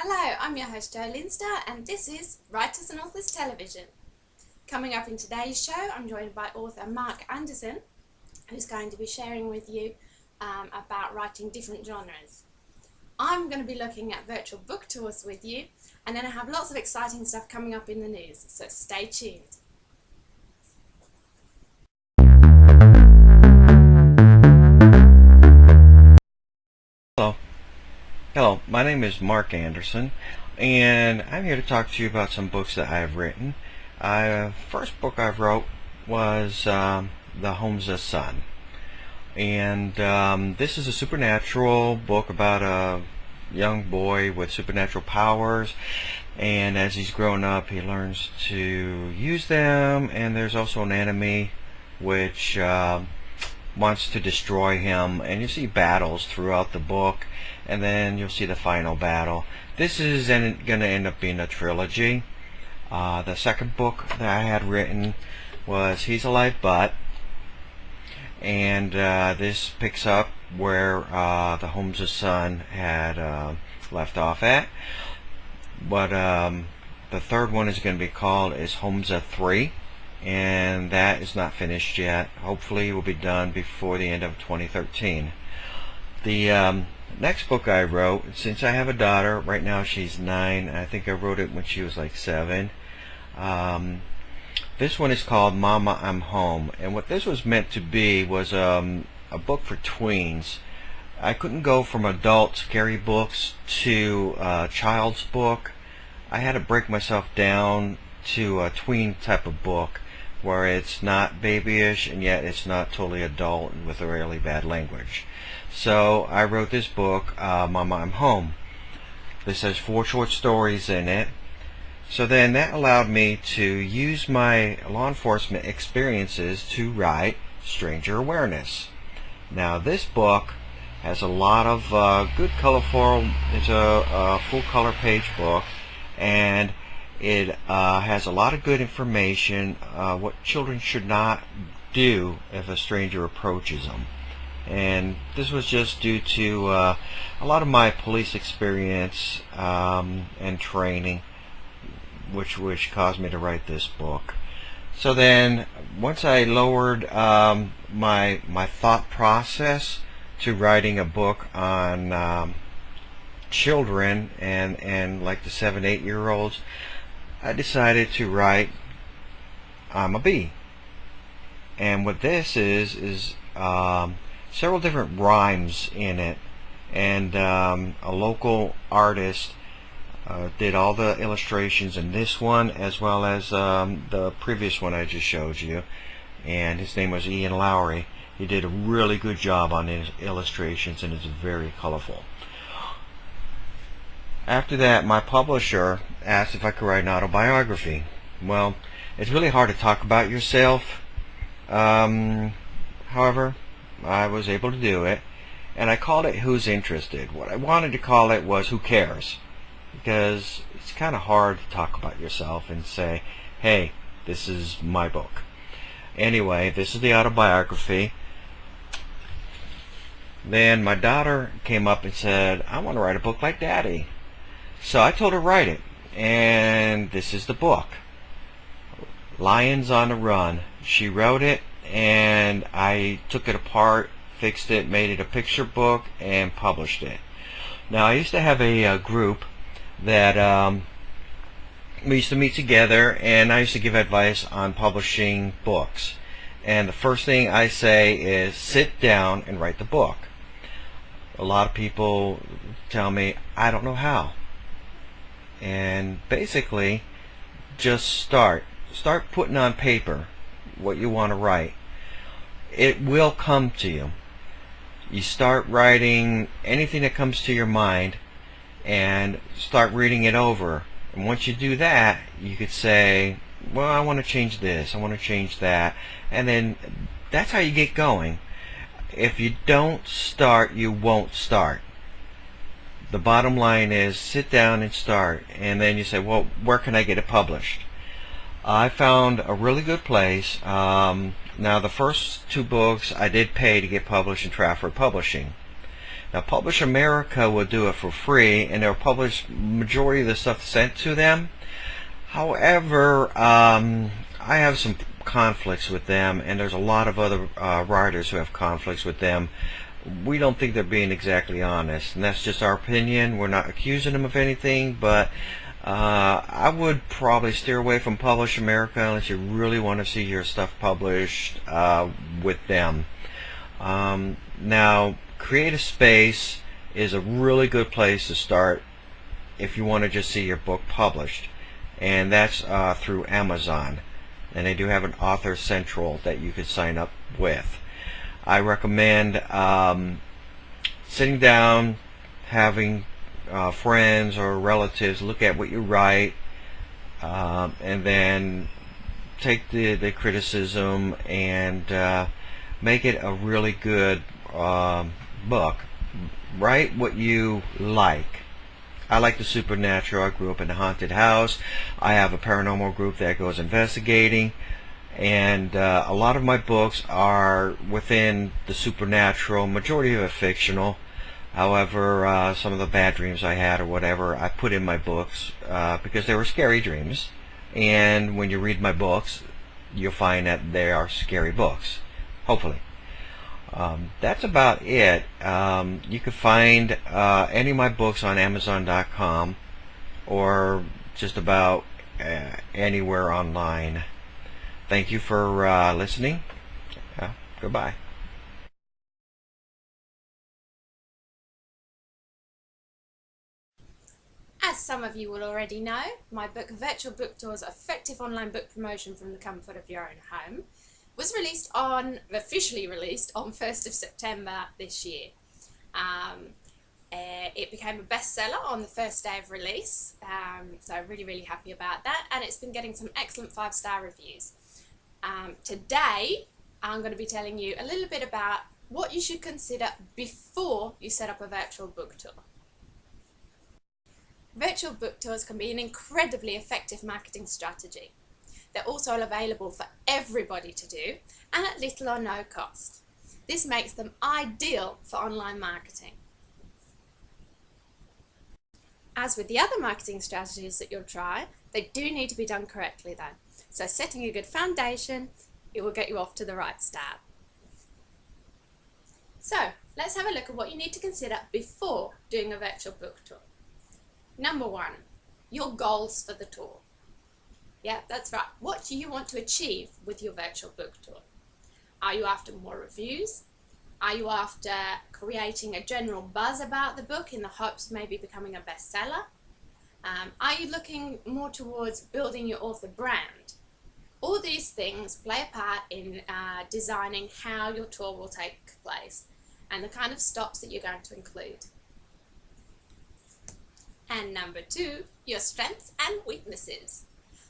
Hello, I'm your host Jo Linsdell and this is Writers and Authors Television. Coming up in today's show, I'm joined by author Mark Andersen, who's going to be sharing with you about writing different genres. I'm going to be looking at virtual book tours with you, and then I have lots of exciting stuff coming up in the news, so stay tuned. Hello, my name is Mark Andersen, and I'm here to talk to you about some books that I've written. First book I wrote was The Home's a Sun, and this is a supernatural book about a young boy with supernatural powers, and as he's grown up he learns to use them, and there's also an enemy which wants to destroy him, and you see battles throughout the book, and then you'll see the final battle. This is going to end up being a trilogy. The second book that I had written was He's Alive But, and this picks up where The Home's a Sun had left off at, but the third one is going to be called Is Home's a 3, and that is not finished yet. Hopefully it will be done before the end of 2013. The next book I wrote, since I have a daughter, right now she's 9, I think I wrote it when she was like 7. This one is called Mama, I'm Home, and what this was meant to be was a book for tweens. I couldn't go from adult scary books to a child's book. I had to break myself down to a tween type of book where it's not babyish and yet it's not totally adult and with a really bad language. So I wrote this book, Mama, I'm Home. This has 4 short stories in it. So then that allowed me to use my law enforcement experiences to write Stranger Awareness. Now this book has a lot of good colorful, it's a full color page book, and it has a lot of good information, what children should not do if a stranger approaches them. And this was just due to a lot of my police experience and training, which caused me to write this book. So then once I lowered my thought process to writing a book on children and like the 7-8-year-olds, I decided to write I'm a Bee. And what this is several different rhymes in it, and a local artist did all the illustrations in this one as well as the previous one I just showed you, and his name was Ian Lowry. He did a really good job on his illustrations, and it's very colorful. After that, my publisher asked if I could write an autobiography. Well, it's really hard to talk about yourself. However, I was able to do it, and I called it Who's Interested. What I wanted to call it was Who Cares? Because it's kind of hard to talk about yourself and say, hey, this is my book. Anyway, this is the autobiography. Then my daughter came up and said, I want to write a book like Daddy. So I told her write it, and this is the book, Lions on the Run. She wrote it, and I took it apart, fixed it, made it a picture book, and published it. Now I used to have a group that we used to meet together, and I used to give advice on publishing books. And the first thing I say is sit down and write the book. A lot of people tell me I don't know how. And basically just start putting on paper what you want to write. It will come to you. You start writing anything that comes to your mind and start reading it over, and once you do that, you could say, well, I want to change this, I want to change that, and then that's how you get going. If you don't start, you won't start. The bottom line is sit down and start, and then you say, well, where can I get it published? I found a really good place. Now the first 2 books I did pay to get published in Trafford Publishing. Now, Publish America will do it for free, and they'll publish majority of the stuff sent to them. However, I have some conflicts with them, and there's a lot of other writers who have conflicts with them. We don't think they're being exactly honest, and that's just our opinion. We're not accusing them of anything, but I would probably steer away from Publish America unless you really want to see your stuff published with them. Now, Create a Space is a really good place to start if you want to just see your book published, and that's through Amazon, and they do have an Author Central that you could sign up with. I recommend sitting down, having friends or relatives look at what you write, and then take the criticism and make it a really good book. Write what you like. I like the supernatural. I grew up in a haunted house. I have a paranormal group that goes investigating, and a lot of my books are within the supernatural. Majority of it fictional. However, some of the bad dreams I had or whatever I put in my books because they were scary dreams, and when you read my books you'll find that they are scary books, hopefully. That's about it. You can find any of my books on Amazon.com or just about anywhere online. Thank you for listening. Goodbye. As some of you will already know, my book Virtual Book Tours, Effective Online Book Promotion from the Comfort of Your Own Home was officially released on 1st of September this year. It became a bestseller on the first day of release, so I'm really happy about that, and it's been getting some excellent 5-star reviews. Today I'm going to be telling you a little bit about what you should consider before you set up a virtual book tour. Virtual book tours can be an incredibly effective marketing strategy. They're also available for everybody to do and at little or no cost. This makes them ideal for online marketing. As with the other marketing strategies that you'll try, they do need to be done correctly though. So setting a good foundation, it will get you off to the right start. So let's have a look at what you need to consider before doing a virtual book tour. Number 1, your goals for the tour. Yeah, that's right. What do you want to achieve with your virtual book tour? Are you after more reviews? Are you after creating a general buzz about the book in the hopes of maybe becoming a bestseller? Are you looking more towards building your author brand? All these things play a part in designing how your tour will take place and the kind of stops that you're going to include. And number 2, your strengths and weaknesses.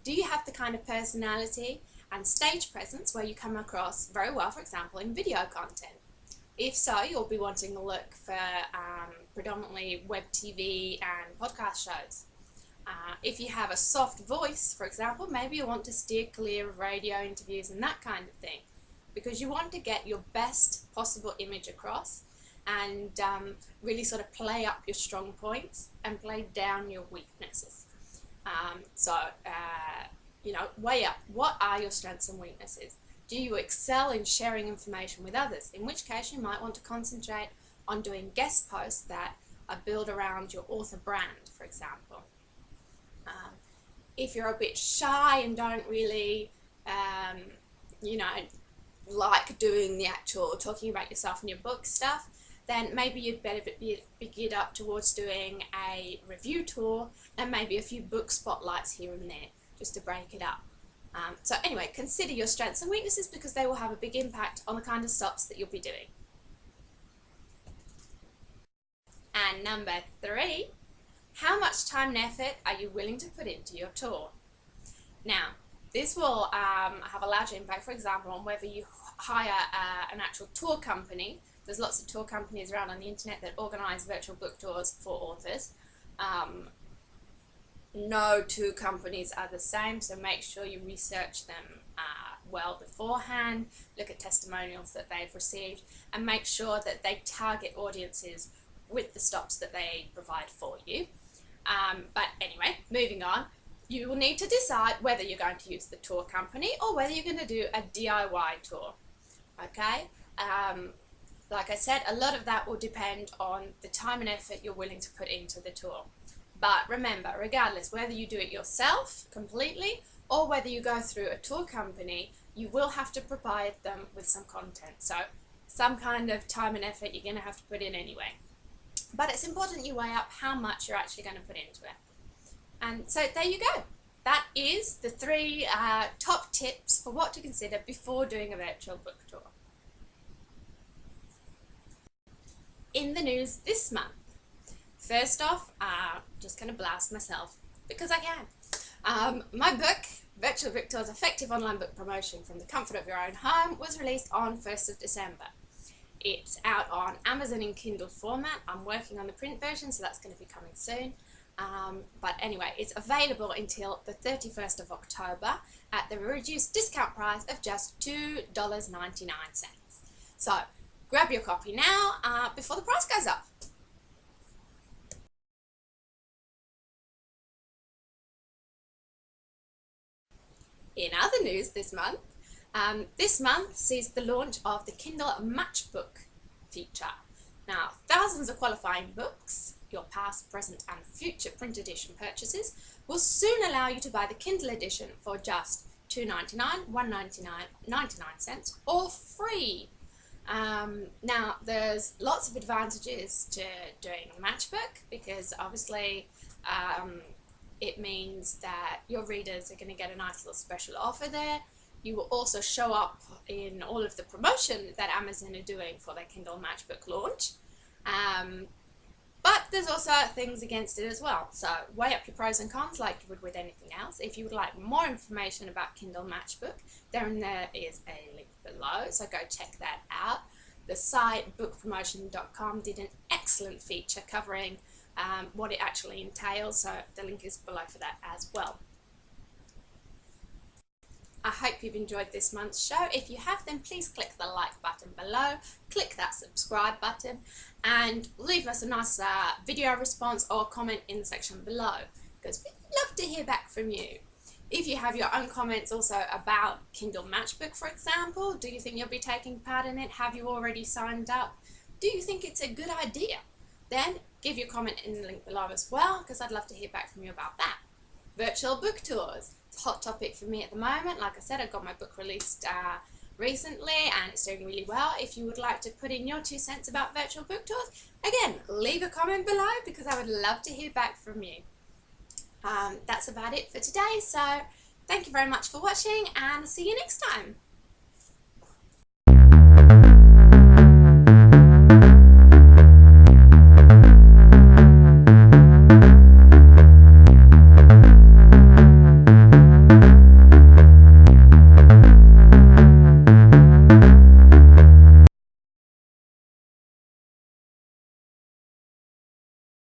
Do you have the kind of personality and stage presence where you come across very well, for example, in video content? If so, you'll be wanting to look for predominantly web TV and podcast shows. If you have a soft voice, for example, maybe you want to steer clear of radio interviews and that kind of thing, because you want to get your best possible image across and really sort of play up your strong points and play down your weaknesses. You know, weigh up what are your strengths and weaknesses. Do you excel in sharing information with others? In which case you might want to concentrate on doing guest posts that are built around your author brand, for example. If you're a bit shy and don't really, you know, like doing the actual talking about yourself and your book stuff, then maybe you'd better be geared up towards doing a review tour and maybe a few book spotlights here and there, just to break it up. So anyway, consider your strengths and weaknesses because they will have a big impact on the kind of stops that you'll be doing. And number 3, how much time and effort are you willing to put into your tour? Now, this will have a large impact, for example, on whether you hire an actual tour company. There's lots of tour companies around on the internet that organise virtual book tours for authors. No two companies are the same, so make sure you research them well beforehand, look at testimonials that they've received, and make sure that they target audiences with the stops that they provide for you. But anyway, moving on, you will need to decide whether you're going to use the tour company or whether you're going to do a DIY tour. Okay, like I said, a lot of that will depend on the time and effort you're willing to put into the tour. But remember, regardless whether you do it yourself completely or whether you go through a tour company, you will have to provide them with some content. So some kind of time and effort you're going to have to put in anyway. But it's important you weigh up how much you're actually going to put into it. And so there you go. That is the 3 top tips for what to consider before doing a virtual book tour. In the news this month, first off, just going to blast myself because I can. My book, Virtual Book Tours Effective Online Book Promotion from the Comfort of Your Own Home, was released on 1st of December. It's out on Amazon in Kindle format. I'm working on the print version, so that's going to be coming soon. But anyway, it's available until the 31st of October at the reduced discount price of just $2.99. So grab your copy now before the price goes up. In other news this month sees the launch of the Kindle Matchbook feature. Now, thousands of qualifying books, your past, present and future print edition purchases, will soon allow you to buy the Kindle edition for just $2.99, $1.99, 99 cents, or free. Now, there's lots of advantages to doing the Matchbook because obviously it means that your readers are going to get a nice little special offer there. You will also show up in all of the promotion that Amazon are doing for their Kindle Matchbook launch. But there's also things against it as well. So weigh up your pros and cons like you would with anything else. If you would like more information about Kindle Matchbook, then there is a link below, so go check that out. The site bookpromotion.com did an excellent feature covering what it actually entails, so the link is below for that as well. I hope you've enjoyed this month's show. If you have, then please click the like button below, click that subscribe button, and leave us a nice video response or comment in the section below, because we'd love to hear back from you. If you have your own comments also about Kindle Matchbook, for example, do you think you'll be taking part in it? Have you already signed up? Do you think it's a good idea? Then give your comment in the link below as well, because I'd love to hear back from you about that. Virtual book tours. It's a hot topic for me at the moment. Like I said, I got my book released recently and it's doing really well. If you would like to put in your 2 cents about virtual book tours, again, leave a comment below because I would love to hear back from you. That's about it for today, so thank you very much for watching and see you next time.